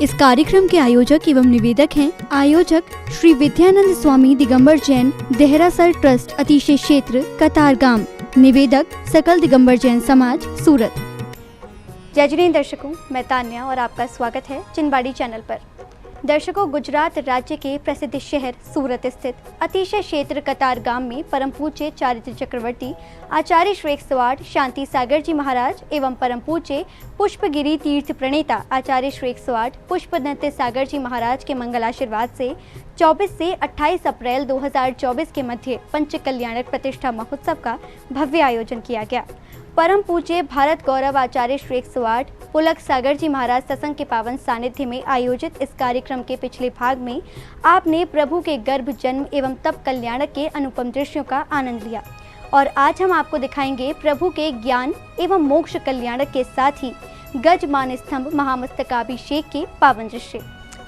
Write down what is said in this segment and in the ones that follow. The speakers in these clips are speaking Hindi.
इस कार्यक्रम के आयोजक एवं निवेदक हैं आयोजक श्री विद्यानंद स्वामी दिगंबर जैन देहरासर ट्रस्ट अतिशय क्षेत्र कतारगाम, निवेदक सकल दिगंबर जैन समाज सूरत। जय जिनेंद्र दर्शकों, मैं तान्या और आपका स्वागत है चिनबाड़ी चैनल पर। दर्शकों, गुजरात राज्य के प्रसिद्ध शहर सूरत स्थित अतिशय क्षेत्र कतारगाम में परम पूज्य चारित्र चक्रवर्ती आचार्य श्री 108 शांति सागर जी महाराज एवं परम पूज्य पुष्पगिरी तीर्थ प्रणेता आचार्य श्री 108 पुष्पदंत सागर जी महाराज के मंगल आशीर्वाद से 24 से 28 अप्रैल 2024 के मध्य पंच कल्याणक प्रतिष्ठा महोत्सव का भव्य आयोजन किया गया। परम पूज्य भारत गौरव आचार्य श्री 108 पुलक सागर जी महाराज सत्संग के पावन सानिध्य में आयोजित इस कार्यक्रम के पिछले भाग में आपने प्रभु के गर्भ जन्म एवं तप कल्याणक के अनुपम दृश्यों का आनंद लिया और आज हम आपको दिखाएंगे प्रभु के ज्ञान एवं मोक्ष कल्याणक के साथ ही गजमान स्तंभ महामस्तकाभिषेक के पावन दृश्य।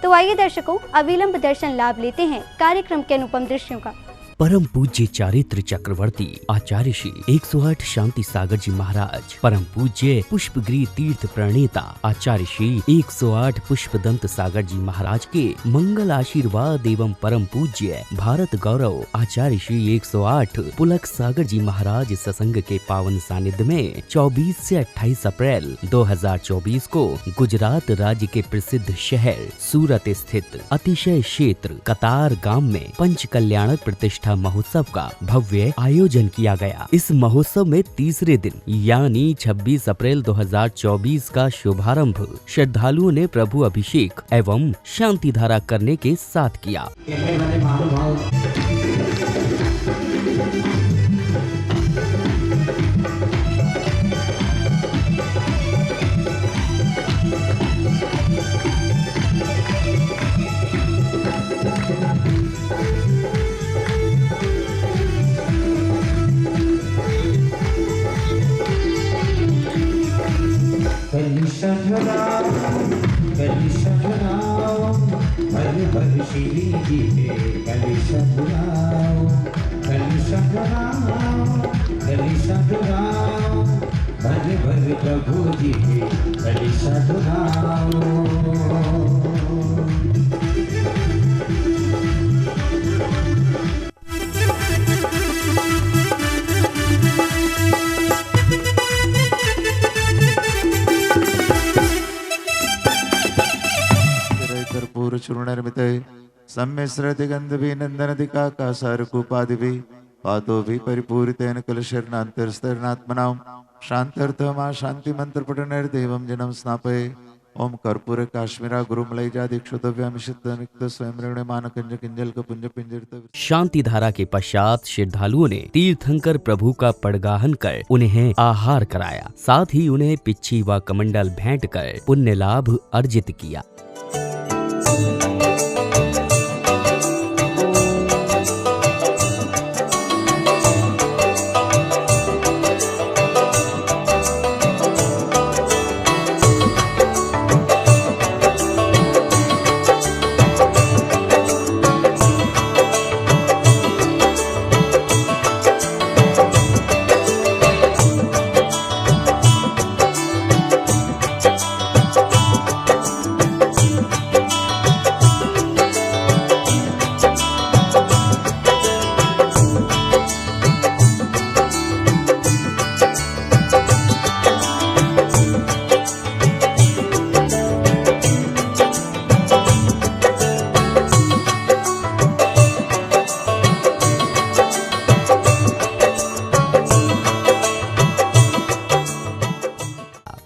तो आइए दर्शकों, अविलंब दर्शन लाभ लेते हैं कार्यक्रम के अनुपम दृश्यों का। परम पूज्य चारित्र चक्रवर्ती आचार्य श्री 108 शांति सागर जी महाराज, परम पूज्य पुष्पगिरी तीर्थ प्रणेता आचार्य श्री 108 पुष्पदंत सागर जी महाराज के मंगल आशीर्वाद एवं परम पूज्य भारत गौरव आचार्य श्री 108 पुलक सागर जी महाराज सत्संग के पावन सानिध्य में 24 से 28 अप्रैल 2024 को गुजरात राज्य के प्रसिद्ध शहर सूरत स्थित अतिशय क्षेत्र कतारगाम में पंच कल्याणक प्रतिष्ठा महोत्सव का भव्य आयोजन किया गया। इस महोत्सव में तीसरे दिन यानी 26 अप्रैल 2024 का शुभारंभ श्रद्धालुओं ने प्रभु अभिषेक एवं शांति धारा करने के साथ किया। प्रभु जी कर्पूर चूर्णर्मिते सम्मिश्रति गंधभि नंदनदिका कासारकूपादिभि पातोभि परिपूरितेन कलशर्णान्तरस्तरणात्मनां शांत्यर्थमा शांति मंत्र पठनैर्देवं जनं स्नापये। ओम कर्पूर काश्मीरा गुरुमलैजा दीक्षुतव्यामिषित स्वयं मानकंज किंजल पुंज पिंजर। शांति धारा के पश्चात श्रद्धालुओं ने तीर्थंकर प्रभु का पड़गाहन कर उन्हें आहार कराया, साथ ही उन्हें पिच्छी व कमंडल भेंट कर पुण्य लाभ अर्जित किया।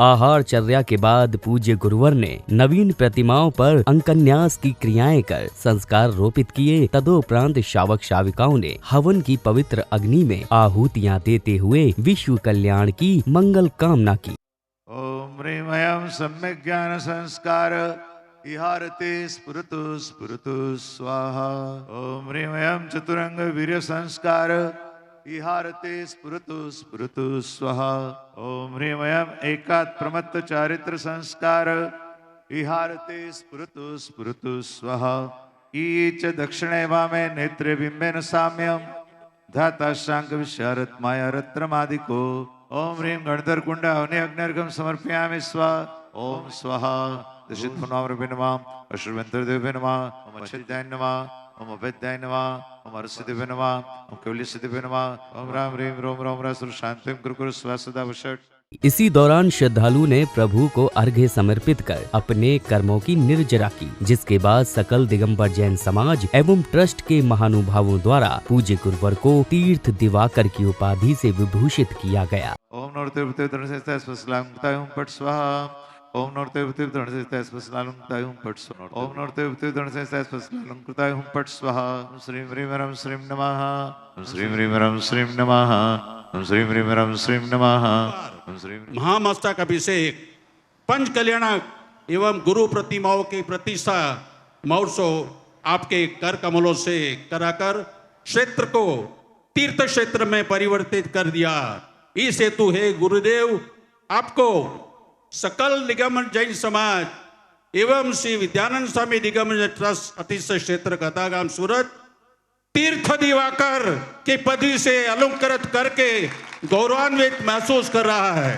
आहार चर्या के बाद पूज्य गुरुवर ने नवीन प्रतिमाओं पर अंकन्यास की क्रियाएं कर संस्कार रोपित किए। तदोपरांत शावक शाविकाओं ने हवन की पवित्र अग्नि में आहुतियां देते हुए विश्व कल्याण की मंगल कामना की। ओम ह्रीं सम्यक ज्ञान संस्कार इहारते स्फुरतु स्फुरतु स्वाहा। ओम ह्रीं चतुरंग वीर्य संस्कार इहारते स्फुरतु स्फुरतु स्वाहा। ओम ह्रीं एकात् प्रमत्त चारित्र संस्कार इहारते स्फुरतु स्फुरतु स्वाहा। ईच दक्षिणे वामे नेत्रे बिंबेन साम्यम धाता शांक विशारत माया रत्रमादिको। ओम ह्रीं गणधर कुंड अवनि अग्निर्गम समर्पयामि स्वाहा। ओम स्वाहा। दशित पुनः नमः अश्रुवंतर नमः ओम अच्छिदाय नमः ओम अभेदाय नमः ओम अरसिद्धि नमः ओम केवलिसिद्धि नमः ओम राम ह्रीम रोम रोम रसुर शांतिम कुरु स्वा सदा वषट। इसी दौरान श्रद्धालु ने प्रभु को अर्घ्य समर्पित कर अपने कर्मों की निर्जरा की, जिसके बाद सकल दिगंबर जैन समाज एवं ट्रस्ट के महानुभावों द्वारा पूज्य गुरुवर को तीर्थ दिवाकर की उपाधि से विभूषित किया गया। ओम नमो देवाय पट स्वाहा ओम नमो देवाय पट स्वाहा ओम नमो देवाय पट स्वाहा श्रीं ह्रीं रं श्रीं नमः श्रीं ह्रीं रं श्रीं नमः श्रीं ह्रीं रं श्रीं नमः। महामस्तक अभिषेक पंच कल्याणक एवं गुरु प्रतिमाओं की प्रतिष्ठा महोत्सव आपके कर कमलों से कराकर क्षेत्र को तीर्थ क्षेत्र में परिवर्तित कर दिया। इस हेतु है गुरुदेव आपको सकल दिगंबर जैन समाज एवं श्री विद्यानंद स्वामी दिगंबर ट्रस्ट अतिशय क्षेत्र कतारगाम सूरत तीर्थ दिवाकर की पदवी से अलंकृत करके गौरवान्वित महसूस कर रहा है।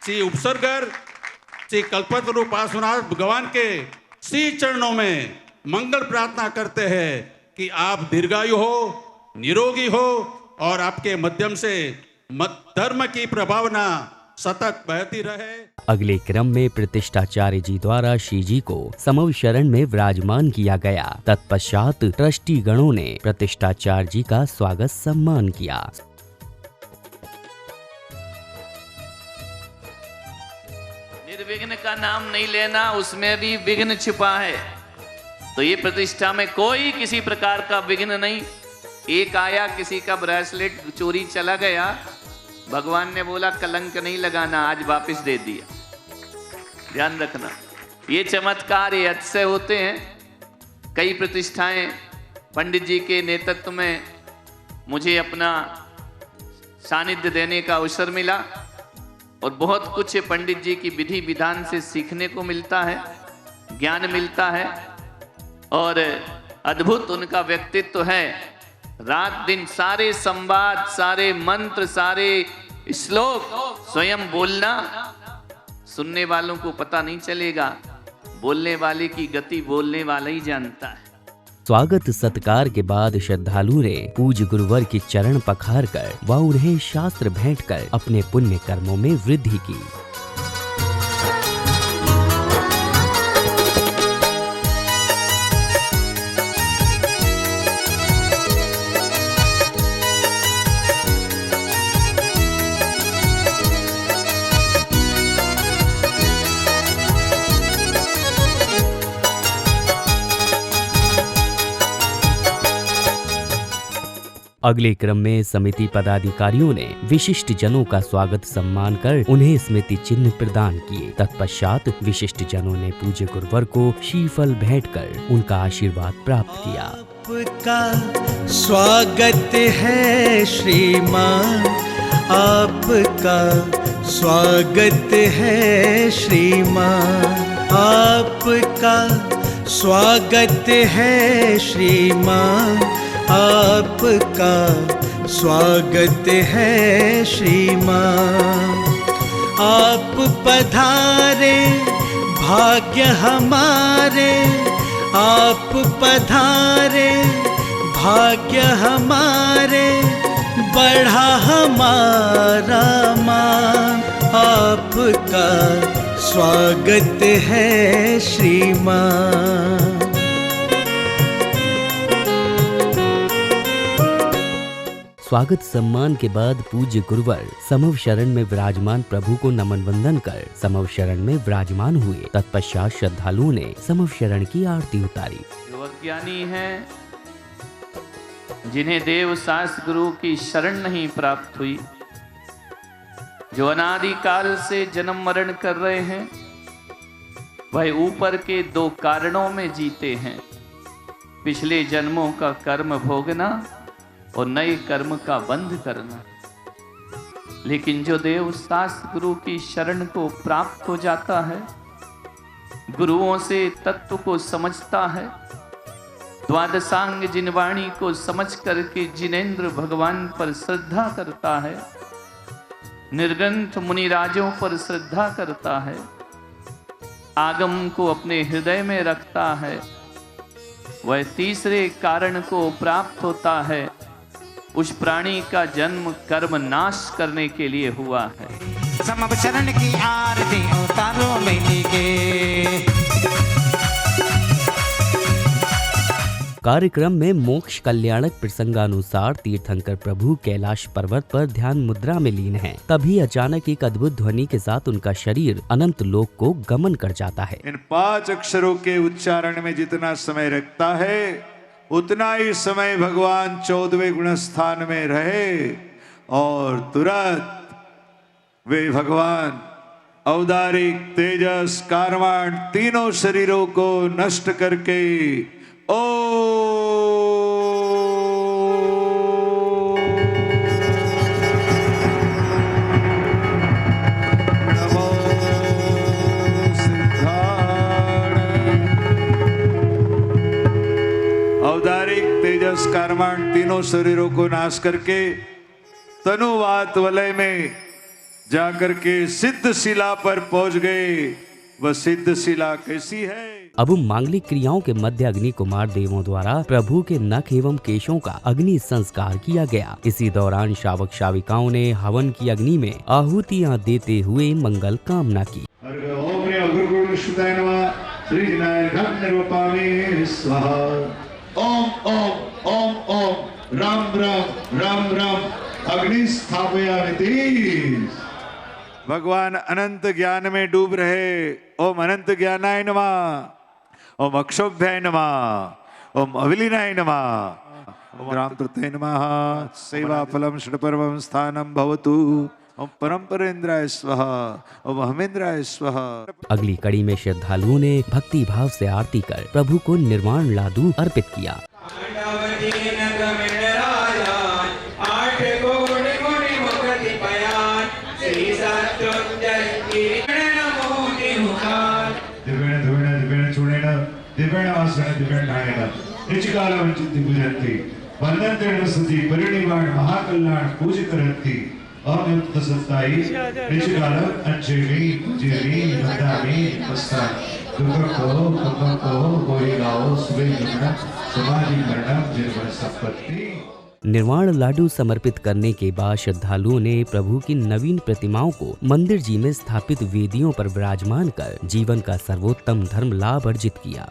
श्री उपसर्गर श्री कल्पतरु पार्श्वनाथ भगवान के श्री चरणों में मंगल प्रार्थना करते हैं कि आप दीर्घायु हो, निरोगी हो और आपके माध्यम से धर्म की प्रभावना सतत बहती रहे। अगले क्रम में प्रतिष्ठाचार्य जी द्वारा श्री जी को समव शरण में विराजमान किया गया। तत्पश्चात ट्रस्टी गणों ने प्रतिष्ठाचार्य जी का स्वागत सम्मान किया। निर्विघ्न का नाम नहीं लेना, उसमें भी विघ्न छिपा है। तो ये प्रतिष्ठा में कोई किसी प्रकार का विघ्न नहीं। एक आया, किसी का ब्रेसलेट चोरी चला गया, भगवान ने बोला कलंक नहीं लगाना, आज वापस दे दिया। ध्यान रखना, ये चमत्कार ये अच्छे होते हैं। कई प्रतिष्ठाएं पंडित जी के नेतृत्व में मुझे अपना सानिध्य देने का अवसर मिला और बहुत कुछ पंडित जी की विधि विधान से सीखने को मिलता है, ज्ञान मिलता है और अद्भुत उनका व्यक्तित्व है। रात दिन सारे संवाद, सारे मंत्र, सारे श्लोक स्वयं बोलना, सुनने वालों को पता नहीं चलेगा, बोलने वाले की गति बोलने वाला ही जानता है। स्वागत सत्कार के बाद श्रद्धालु ने पूज्य गुरुवर के चरण पखार कर व उन्हें शास्त्र भेंट कर अपने पुण्य कर्मों में वृद्धि की। अगले क्रम में समिति पदाधिकारियों ने विशिष्ट जनों का स्वागत सम्मान कर उन्हें स्मृति चिन्ह प्रदान किए। तत्पश्चात विशिष्ट जनों ने पूज्य गुरुवर को श्रीफल भेंट कर उनका आशीर्वाद प्राप्त किया। आपका स्वागत है श्रीमान, आपका स्वागत है श्रीमान, आपका स्वागत है श्रीमान, आपका स्वागत है श्रीमान। आप पधारे भाग्य हमारे, आप पधारे भाग्य हमारे, बढ़ा हमारा मान, आपका स्वागत है श्रीमान। स्वागत सम्मान के बाद पूज्य गुरुवर समव शरण में विराजमान प्रभु को नमन वंदन कर समव शरण में विराजमान हुए। तत्पश्चात श्रद्धालुओं ने समव शरण की आरती उतारी। जो अज्ञानी हैं, जिन्हें देव शास्त्र गुरु की शरण नहीं प्राप्त हुई, जो अनादि काल से जन्म मरण कर रहे हैं, वह ऊपर के दो कारणों में जीते हैं, पिछले जन्मों का कर्म भोगना और नए कर्म का बंध करना। लेकिन जो देव शास्त्र गुरु की शरण को प्राप्त हो जाता है, गुरुओं से तत्व को समझता है, द्वादशांग जिनवाणी को समझ करके जिनेंद्र भगवान पर श्रद्धा करता है, निर्ग्रंथ मुनिराजों पर श्रद्धा करता है, आगम को अपने हृदय में रखता है, वह तीसरे कारण को प्राप्त होता है। उस प्राणी का जन्म कर्म नाश करने के लिए हुआ है। समब चरण की आरती उतारो मैनी के। कार्यक्रम में मोक्ष कल्याणक प्रसंगानुसार तीर्थंकर प्रभु कैलाश पर्वत पर ध्यान मुद्रा में लीन हैं। तभी अचानक एक अद्भुत ध्वनि के साथ उनका शरीर अनंत लोक को गमन कर जाता है। इन 5 अक्षरों के उच्चारण में जितना समय लगता है उतना ही समय भगवान 14वें गुण स्थान में रहे और तुरंत वे भगवान औदारिक, तेजस, कारवाण तीनों शरीरों को नष्ट करके औदारिक, तेजस, कर्मण तीनों शरीरों को नाश करके तनुवात वलय में जाकर के सिद्ध शिला पर पहुंच गए। वह सिद्ध शिला कैसी है? अब मांगलिक क्रियाओं के मध्य अग्नि कुमार देवों द्वारा प्रभु के नख एवं केशों का अग्नि संस्कार किया गया। इसी दौरान शावक शाविकाओं ने हवन की अग्नि में आहुतियां देते हुए मंगल कामना की। ओम ओम ओम ओम राम राम राम राम अग्नि स्थापयामि। भगवान अनंत ज्ञान में डूब रहे। ओम अनंत ज्ञानाय नमः, ओम अक्षोभ्याय नमः, ओम अविलीनाय नमः, ओम राम तृतीय नमः। सेवा फलम षट्परमं स्थानं भवतु। ओम परमपरेन्द्राय स्वाहा, ओम अहमेन्द्राय स्वाहा। अगली कड़ी में श्रद्धालुओं ने भक्ति भाव से आरती कर प्रभु को निर्वाण लाडू अर्पित किया। महाकल्याण पूजितरन्ति अमृत सत्ताई निचकाल अंचेमी जेमी बदामी पस्ता दुखको कोई गाओ सुबह जन्म समाधि मरणम जीवन संपत्ति। निर्वाण लाडू समर्पित करने के बाद श्रद्धालुओं ने प्रभु की नवीन प्रतिमाओं को मंदिर जी में स्थापित वेदियों पर विराजमान कर जीवन का सर्वोत्तम धर्म लाभ अर्जित किया।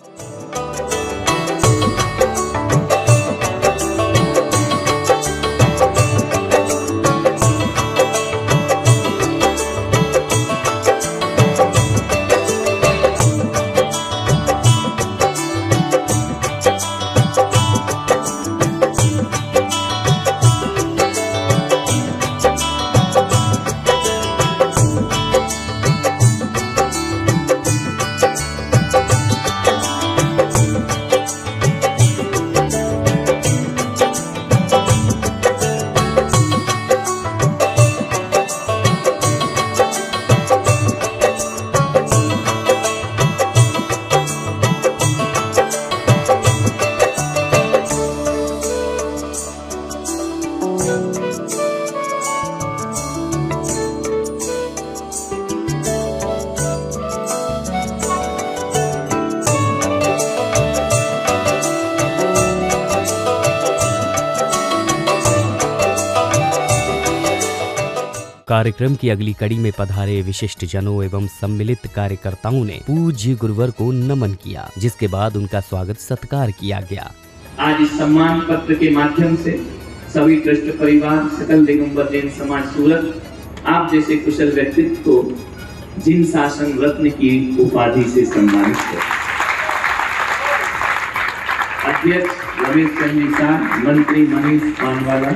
कार्यक्रम की अगली कड़ी में पधारे विशिष्ट जनों एवं सम्मिलित कार्यकर्ताओं ने पूज्य गुरुवर को नमन किया, जिसके बाद उनका स्वागत सत्कार किया गया। आज इस सम्मान पत्र के माध्यम से सभी ट्रस्ट परिवार, सकल दिगंबर जैन समाज सूरत, आप जैसे कुशल व्यक्तित्व को जिन शासन रत्न की उपाधि से सम्मानित है। अध्यक्ष रमेश चंद्र शाह, मंत्री मनीष पानवाला,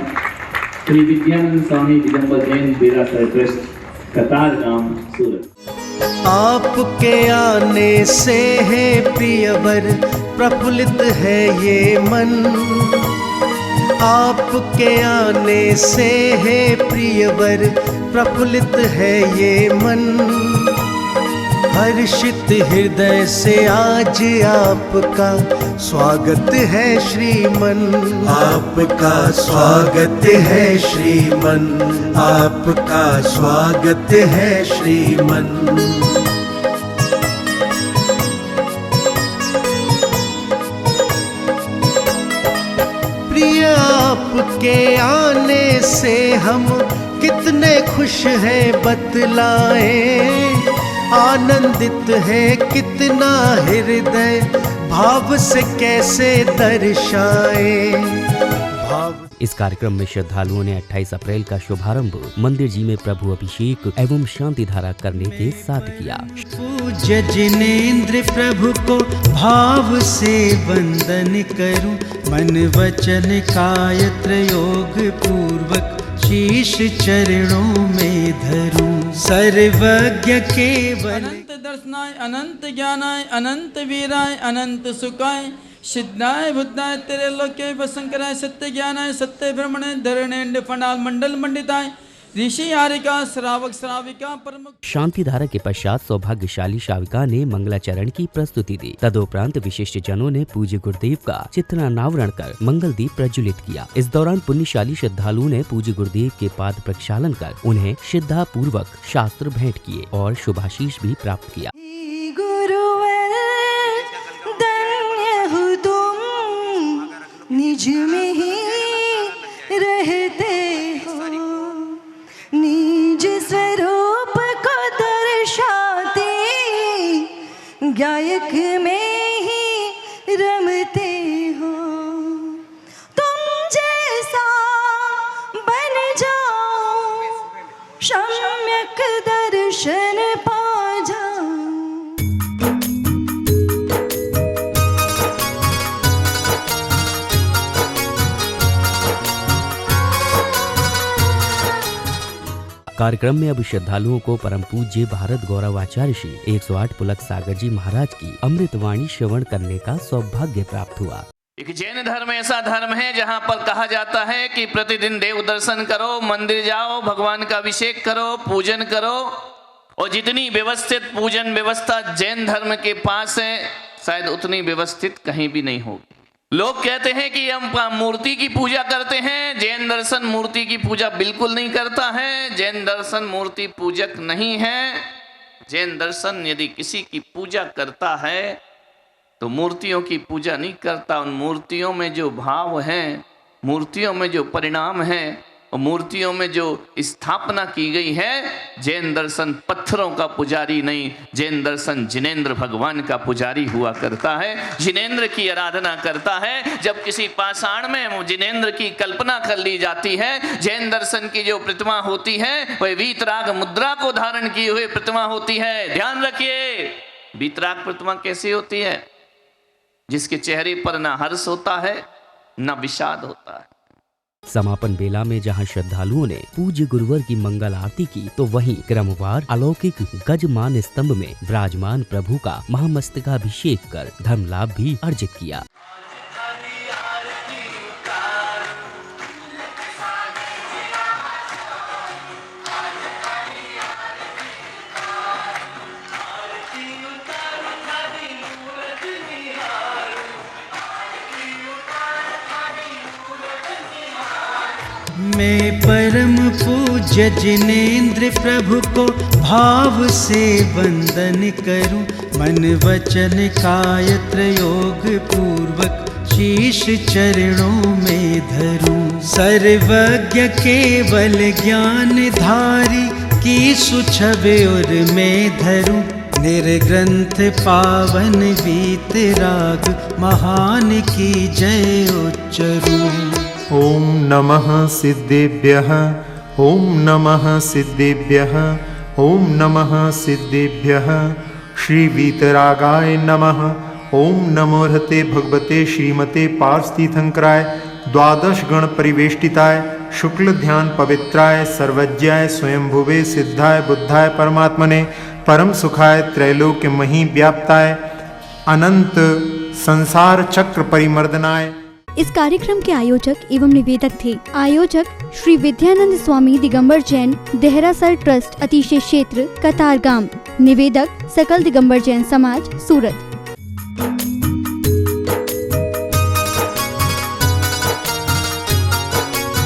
श्री विद्यानंद स्वामी दिगंबर जैन देहरासर ट्रस्ट, कतारगाम, सूरत। आपके आने से है प्रियवर प्रफुल्लित है ये मन। आपके आने से है प्रियवर प्रफुल्लित है ये मन। हर्षित हृदय से आज आपका स्वागत है श्रीमन। आपका स्वागत है श्रीमन, आपका स्वागत है श्रीमन। प्रिय आपके आने से हम कितने खुश हैं बतलाएं, आनंदित है कितना हृदय भाव से कैसे दर्शाएं। भाव इस कार्यक्रम में श्रद्धालुओं ने 28 अप्रैल का शुभारंभ मंदिर जी में प्रभु अभिषेक एवं शांति धारा करने के साथ किया। पूज्य जिनेंद्र प्रभु को भाव से वंदन करूं, मन वचन काय त्रयोग पूर्वक शीश चरणों में धरूं। सर्वज्ञ केवल अनंत दर्शनाय, अनंत ज्ञानाय, अनंत वीराय, अनंत सुखाय, सिद्धाय बुद्धाय तेरे लोके वसंकराय, सत्य ज्ञानाय, सत्य ब्रह्मणे धरणेन्द्र फंडाल मंडल मंडिताय, ऋषि आरिका श्रावक श्राविका प्रमुख। शांति धारा के पश्चात सौभाग्यशाली श्राविका ने मंगलाचरण की प्रस्तुति दी। तदोपरांत विशिष्ट जनों ने पूज्य गुरुदेव का चित्रानावरण कर मंगल दीप प्रज्वलित किया। इस दौरान पुण्यशाली श्रद्धालुओं ने पूज्य गुरुदेव के पाद प्रक्षालन कर उन्हें श्रद्धा पूर्वक शास्त्र भेंट किए और शुभाशीष भी प्राप्त किया। निज में ही रहते हो, निज स्वरूप को दर्शाते गायक में ही रमते हो। तुम जैसा बन जाओ, सम्यक दर्शन पा जाओ। कार्यक्रम में अब श्रद्धालुओं को परम पूज्य भारत गौरवाचार्य श्री 108 पुलक सागर जी महाराज की अमृतवाणी श्रवण करने का सौभाग्य प्राप्त हुआ। एक जैन धर्म ऐसा धर्म है जहाँ पर कहा जाता है कि प्रतिदिन देव दर्शन करो, मंदिर जाओ, भगवान का अभिषेक करो, पूजन करो। और जितनी व्यवस्थित पूजन व्यवस्था जैन धर्म के पास है, शायद उतनी व्यवस्थित कहीं भी नहीं होगी। लोग कहते हैं कि हम मूर्ति की पूजा करते हैं, जैन दर्शन मूर्ति की पूजा बिल्कुल नहीं करता है। जैन दर्शन मूर्ति पूजक नहीं है। जैन दर्शन यदि किसी की पूजा करता है तो मूर्तियों की पूजा नहीं करता। उन मूर्तियों में जो भाव है, मूर्तियों में जो परिणाम है और मूर्तियों में जो स्थापना की गई है, जैन दर्शन पत्थरों का पुजारी नहीं, जैन दर्शन जिनेंद्र भगवान का पुजारी हुआ करता है, जिनेंद्र की आराधना करता है। जब किसी पाषाण में जिनेंद्र की कल्पना कर ली जाती है, जैन दर्शन की जो प्रतिमा होती है वह वीतराग मुद्रा को धारण किए हुए प्रतिमा होती है। ध्यान रखिए, वीतराग प्रतिमा कैसी होती है? जिसके चेहरे पर ना हर्ष होता है ना विषाद होता है। समापन बेला में जहां श्रद्धालुओं ने पूज्य गुरुवर की मंगल आरती की, तो वहीं क्रमवार अलौकिक गजमान स्तंभ में विराजमान प्रभु का महामस्तकाभिषेक कर धर्म लाभ भी अर्जित किया। मैं परम पूज्य जिनेंद्र प्रभु को भाव से वंदन करूं, मन वचन काय त्रयोग पूर्वक शीश चरणों में धरूं। सर्वज्ञ केवल ज्ञान धारी की सुछवे और मैं धरूं, निर्ग्रंथ पावन वीतराग महान की जय उच्चरूं। ओम नमः सिद्धेभ्यः, ओम नमः सिद्धेभ्यः, ओम नमः सिद्धेभ्यः। श्री वीतरागाय नमः। ओम नमो हते भगवते श्रीमते पार्षतीर्थंकराय द्वादश गण परिवेष्टिताय शुक्ल ध्यान पवित्राय सर्वज्ञाय स्वयंभुवे सिद्धाय बुद्धाय परमात्मने परम सुखाय त्रैलोक्य मही व्याप्ताय अनंत संसार चक्र परिमर्दनाय। इस कार्यक्रम के आयोजक एवं निवेदक थे आयोजक श्री विद्यानंद स्वामी दिगंबर जैन देहरासर ट्रस्ट अतिशय क्षेत्र कतारगाम। निवेदक सकल दिगंबर जैन समाज सूरत।